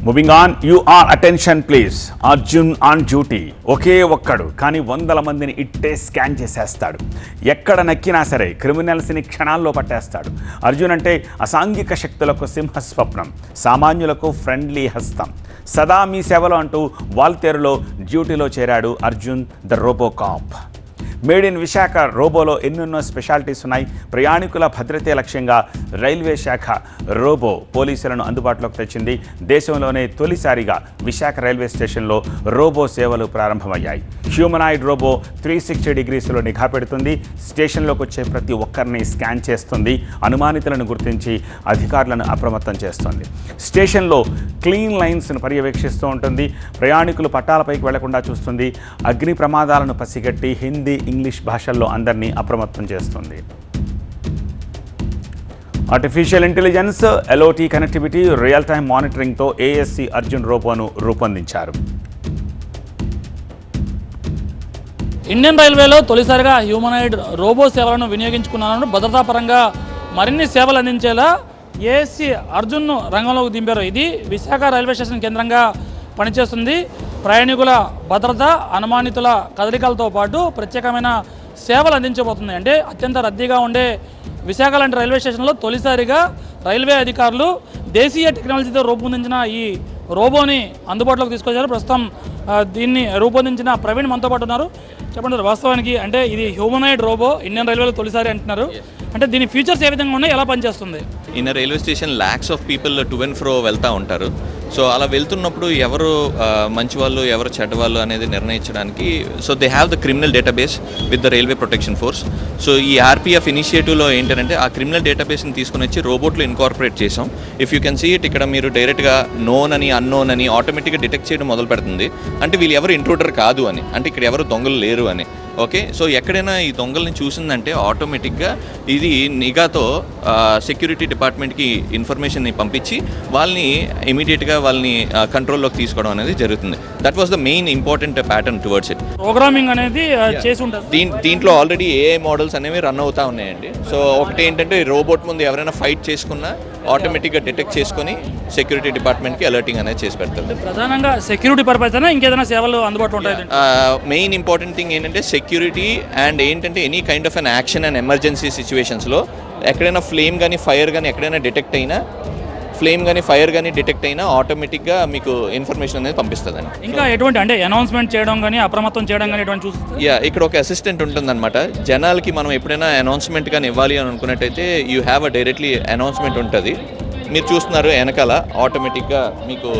Moving on, your attention please. Arjun on duty. ఒకే ఒక్కడు కానీ వందల మందిని ఇట్టే స్కాన్ చేసేస్తాడు. ఎక్కడ నక్కినా సరే క్రిమినల్స్ని క్షణాల్లో పట్టేస్తాడు. అర్జున్ అంటే అసాంఘిక శక్తులకు సింహస్వప్నం, సామాన్యులకు ఫ్రెండ్లీ హస్తం. సదా మీ సేవలో అంటూ వాల్తేరులో డ్యూటీలో చేరాడు Arjun the robo cop. Made in Visakha రోబోలో ఎన్నెన్నో స్పెషాలిటీస్ ఉన్నాయి. ప్రయాణికుల భద్రతే లక్ష్యంగా రైల్వే శాఖ రోబో పోలీసులను అందుబాటులోకి తెచ్చింది. దేశంలోనే తొలిసారిగా విశాఖ రైల్వే స్టేషన్లో రోబో సేవలు ప్రారంభమయ్యాయి. హ్యూమనాయిడ్ రోబో 360 డిగ్రీస్లో నిఘా పెడుతుంది. స్టేషన్లోకి వచ్చే ప్రతి ఒక్కరిని స్కాన్ చేస్తుంది. అనుమానితులను గుర్తించి అధికారులను అప్రమత్తం చేస్తుంది. స్టేషన్లో క్లీన్ లైన్స్ను పర్యవేక్షిస్తూ ఉంటుంది. ప్రయాణికులు పట్టాలపైకి వెళ్లకుండా చూస్తుంది. అగ్ని ప్రమాదాలను పసిగట్టి హిందీ, ఇంగ్లీష్ భాషల్లో అందరినీ అప్రమత్తం చేస్తుంది. Artificial intelligence, IoT connectivity, real time మానిటరింగ్తో ఏఎస్సి అర్జున్ రోబోను రూపొందించారు. ఇండియన్ రైల్వేలో తొలిసారిగా హ్యూమనాయిడ్ రోబో సేవలను వినియోగించుకున్నాను. భద్రతాపరంగా మరిన్ని సేవలు అందించేలా ఏఎస్సి అర్జున్ను రంగంలోకి దింపారు. ఇది విశాఖ రైల్వే స్టేషన్ కేంద్రంగా పనిచేస్తుంది. ప్రయాణికుల భద్రత, అనుమానితుల కదలికలతో పాటు ప్రత్యేకమైన సేవలు అందించబోతుంది. అంటే అత్యంత రద్దీగా ఉండే విశాఖ లాంటి రైల్వే స్టేషన్లో తొలిసారిగా రైల్వే అధికారులు దేశీయ టెక్నాలజీతో రూపొందించిన ఈ రోబోని అందుబాటులోకి తీసుకొచ్చారు. ప్రస్తుతం దీన్ని రూపొందించిన ప్రవీణ్ మనతో పాటు ఉన్నారు. చెప్పండి, వాస్తవానికి అంటే ఇది హ్యూమనాయిడ్ రోబో ఇండియన్ రైల్వేలో తొలిసారి అంటున్నారు. అంటే దీని ఫీచర్స్ ఏ విధంగా ఉన్నాయి, ఎలా పనిచేస్తుంది? In railway station lakhs of people to and fro వెళ్తూ ఉంటారు. సో అలా వెళ్తున్నప్పుడు ఎవరు మంచి వాళ్ళు, ఎవరు చెడ్డవాళ్ళు అనేది నిర్ణయించడానికి so they have the criminal database with the railway protection force. So ఈ ఆర్పిఎఫ్ ఇనిషియేటివ్లో ఏంటంటే ఆ క్రిమినల్ డేటాబేస్ని తీసుకుని వచ్చి రోబోట్లో ఇన్కార్పొరేట్ చేసాం. If you can see it, ఇక్కడ మీరు డైరెక్ట్గా నోన్ అని, అన్నోన్ అని ఆటోమేటిక్గా డిటెక్ట్ చేయడం మొదలు పెడుతుంది. అంటే వీళ్ళు ఎవరు ఇంట్రూడర్ కాదు అని, అంటే ఇక్కడ ఎవరు దొంగలు లేరు అని. ఓకే, సో ఎక్కడైనా ఈ దొంగల్ని చూసిందంటే ఆటోమేటిక్గా ఇది నిఘాతో సెక్యూరిటీ డిపార్ట్మెంట్కి ఇన్ఫర్మేషన్ని పంపించి వాళ్ళని ఇమీడియట్గా వాళ్ళని కంట్రోల్లోకి తీసుకోవడం అనేది జరుగుతుంది. That was the main important pattern towards it. Programming అనేది చేసి ఉంటుంది. దీంట్లో ఆల్రెడీ ఏఐ మోడల్స్ అనేవి రన్ అవుతూ ఉన్నాయండి. సో ఒకటి ఏంటంటే రోబోట్ ముందు ఎవరైనా ఫైట్ చేసుకున్నా ఆటోమేటిక్గా డిటెక్ట్ చేసుకొని సెక్యూరిటీ డిపార్ట్మెంట్కి అలర్టింగ్ అనేది చేసి పెడతారు. ప్రధానంగా సెక్యూరిటీ పర్పస్ అయినా ఇంకేదైనా సేవలు అందుబాటులో ఉంటాయి? మెయిన్ ఇంపార్టెంట్ థింగ్ ఏంటంటే సెక్యూరిటీ అండ్ ఏంటంటే any kind of an action and emergency సిచ్యువేషన్స్లో ఎక్కడైనా ఫ్లేమ్ కానీ ఫైర్ కానీ ఎక్కడైనా డిటెక్ట్ అయినా, ఫ్లేమ్ కానీ ఫైర్ కానీ డిటెక్ట్ అయినా ఆటోమేటిక్గా మీకు ఇన్ఫర్మేషన్ అనేది పంపిస్తుందండి. ఇంకా ఎటువంటి అంటే అనౌన్స్మెంట్ చేయడం కానీ, అప్రమత్తం చేయడం కానీ ఎటువంటి చూస్తుంది? ఇక్కడ ఒక అసిస్టెంట్ ఉంటుందన్నమాట. జనాలకి మనం ఎప్పుడైనా అనౌన్స్మెంట్ కానీ ఇవ్వాలి అని అనుకున్నట్టయితే you have a directly announcement ఉంటుంది. మీరు చూస్తున్నారు వెనకాల ఆటోమేటిక్గా మీకు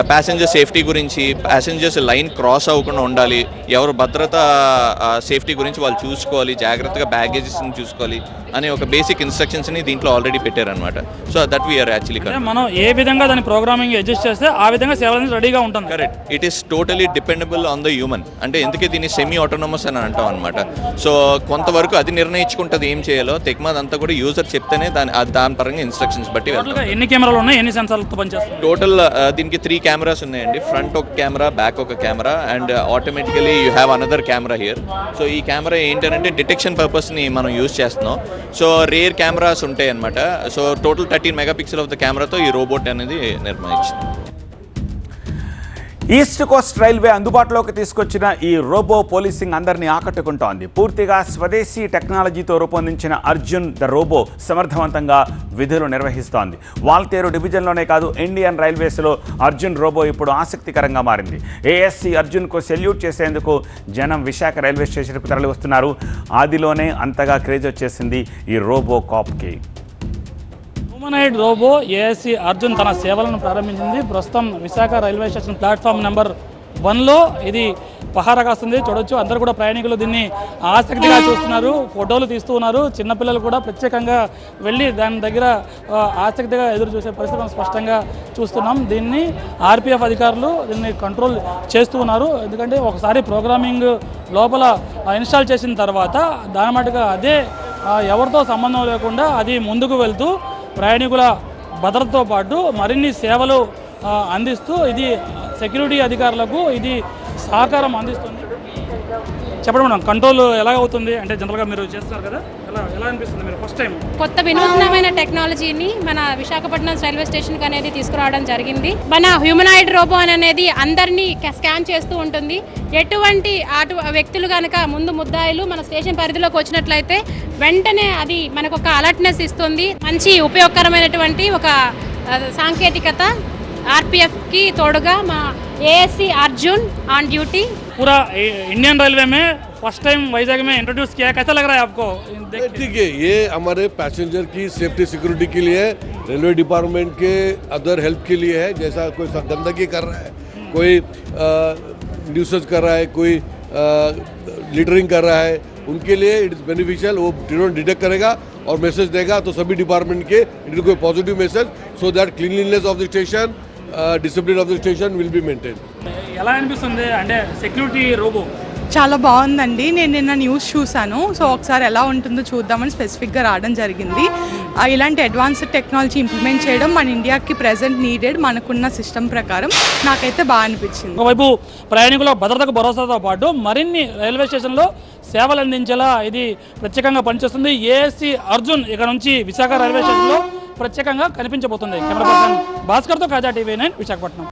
ప్యాసింజర్ సేఫ్టీ గురించి, ప్యాసింజర్స్ లైన్ క్రాస్ అవ్వకుండా ఉండాలి, ఎవరు భద్రత సేఫ్టీ గురించి వాళ్ళు చూసుకోవాలి, జాగ్రత్తగా బ్యాగేజెస్ని చూసుకోవాలి అనే ఒక బేసిక్ ఇన్స్ట్రక్షన్స్ని దీంట్లో ఆల్రెడీ పెట్టారనమాట. సో దట్ వీఆర్ యాక్చువల్లీ మనం ఏ విధంగా దాని ప్రోగ్రామింగ్ అడ్జస్ట్ చేస్తే ఆ విధంగా సేవలు రెడీగా ఉంటుంది. Correct, it is totally dependable on the human. అంటే ఎందుకే దీన్ని సెమీ ఆటోనమస్ అని అంటాం అనమాట. సో కొంతవరకు అది నిర్ణయించుకుంటుంది ఏం చేయాలో. తెక్మాద్ అంతా కూడా యూజర్ చెప్తేనే దాని పరంగా ఇన్స్ట్రక్షన్స్ బట్టి వెళ్తాం. ఎన్ని కెమెరాలు ఉన్నాయి, ఎన్ని సెన్సార్లతో పనిచేస్తాయి? టోటల్ దీనికి 3 కెమెరాస్ ఉన్నాయండి. ఫ్రంట్ ఒక కెమెరా, బ్యాక్ ఒక camera and automatically you have another camera here. So ఈ కెమెరా ఏంటంటే డిటెక్షన్ పర్పస్ని మనం యూజ్ చేస్తున్నాం. సో రేర్ కెమెరాస్ ఉంటాయి అనమాట. So total 13 megapixel of the కెమెరాతో ఈ రోబోట్ అనేది నిర్మించింది. ఈస్ట్ కోస్ట్ రైల్వే అందుబాటులోకి తీసుకొచ్చిన ఈ రోబో పోలీసింగ్ అందరినీ ఆకట్టుకుంటోంది. పూర్తిగా స్వదేశీ టెక్నాలజీతో రూపొందించిన అర్జున్ ద రోబో సమర్థవంతంగా విధులు నిర్వహిస్తోంది. వాల్తేరు డివిజన్లోనే కాదు, ఇండియన్ రైల్వేస్లో అర్జున్ రోబో ఇప్పుడు ఆసక్తికరంగా మారింది. ఏఎస్సి అర్జున్కు సెల్యూట్ చేసేందుకు జనం విశాఖ రైల్వే స్టేషన్కు తరలి వస్తున్నారు. ఆదిలోనే అంతగా క్రేజ్ వచ్చేసింది ఈ రోబో కాప్కి. హ్యూమనాయిడ్ రోబో ఏఎస్సి అర్జున్ తన సేవలను ప్రారంభించింది. ప్రస్తుతం Visakha railway station platform number 1లో ఇది పహారా కాస్తుంది. చూడొచ్చు, అందరూ కూడా ప్రయాణికులు దీన్ని ఆసక్తిగా చూస్తున్నారు, ఫోటోలు తీస్తూ ఉన్నారు. చిన్నపిల్లలు కూడా ప్రత్యేకంగా వెళ్ళి దాని దగ్గర ఆసక్తిగా ఎదురు చూసే పరిస్థితి మనం స్పష్టంగా చూస్తున్నాం. దీన్ని ఆర్పిఎఫ్ అధికారులు దీన్ని కంట్రోల్ చేస్తూ ఉన్నారు. ఎందుకంటే ఒకసారి ప్రోగ్రామింగ్ లోపల ఇన్స్టాల్ చేసిన తర్వాత దాని మటుగా అదే ఎవరితో సంబంధం లేకుండా అది ముందుకు వెళ్తూ ప్రయాణికుల భద్రతతో పాటు మరిన్ని సేవలు అందిస్తూ ఇది సెక్యూరిటీ అధికారులకు ఇది సహకారం అందిస్తుంది. చెప్పండి మేడం, కంట్రోల్ ఎలా అవుతుంది అంటే జనరల్గా మీరు చేస్తున్నారు కదా, ఎలా అనిపిస్తుంది మీరు ఫస్ట్ టైం? కొత్త వినూత్నమైన టెక్నాలజీని మన విశాఖపట్నం రైల్వే స్టేషన్కి అనేది తీసుకురావడం జరిగింది. మన హ్యూమనాయిడ్ రోబో అనేది అందరినీ స్కాన్ చేస్తూ ఉంటుంది. ఎటువంటి వ్యక్తులు కనుక ముందు ముద్దాయిలు మన స్టేషన్ పరిధిలోకి వచ్చినట్లయితే వెంటనే అది మనకు ఒక అలర్ట్నెస్ ఇస్తుంది. మంచి ఉపయోగకరమైనటువంటి ఒక సాంకేతికత आरपीएफ की तोड़गा एएससी अर्जुन ऑन ड्यूटी। पूरा इंडियन रेलवे में फर्स्ट टाइम वाइजैग में इंट्रोड्यूस किया है, कैसा लग रहा है आपको? ठीक है, ये हमारे पैसेंजर की सेफ्टी सिक्योरिटी के लिए है, रेलवे डिपार्टमेंट के अदर हेल्प के लिए है। जैसा कोई गंदगी कर रहा है, कोई न्यूसेंस कर रहा है, कोई लिटरिंग कर रहा है, उनके लिए इट इज़ बेनिफिशियल। वो ड्रोन डिटेक्ट करेगा और मैसेज देगा तो सभी डिपार्टमेंट के it is positive message so that cleanliness of the station, discipline of the station will be maintain. ఎలా అనిపిస్తుంది అంటే సెక్యూరిటీ రోబో? చాలా బాగుందండి. నేను నిన్న న్యూస్ చూశాను, సో ఒకసారి ఎలా ఉంటుందో చూద్దామని స్పెసిఫిక్గా రావడం జరిగింది. ఇలాంటి అడ్వాన్స్డ్ టెక్నాలజీ ఇంప్లిమెంట్ చేయడం మన ఇండియాకి ప్రెజెంట్ నీడెడ్, మనకున్న సిస్టమ్ ప్రకారం నాకైతే బాగా అనిపించింది. ఒకవైపు ప్రయాణికుల భద్రతకు భరోసాతో పాటు మరిన్ని రైల్వే స్టేషన్లో సేవలు అందించేలా ఇది ప్రత్యేకంగా పనిచేస్తుంది. ఏఎస్సి అర్జున్ ఇక్కడ నుంచి విశాఖ రైల్వే స్టేషన్లో ప్రత్యేకంగా కనిపించబోతుంది. కెమెరా పర్సన్ భాస్కర్తో కాజా TV9 విశాఖపట్నం.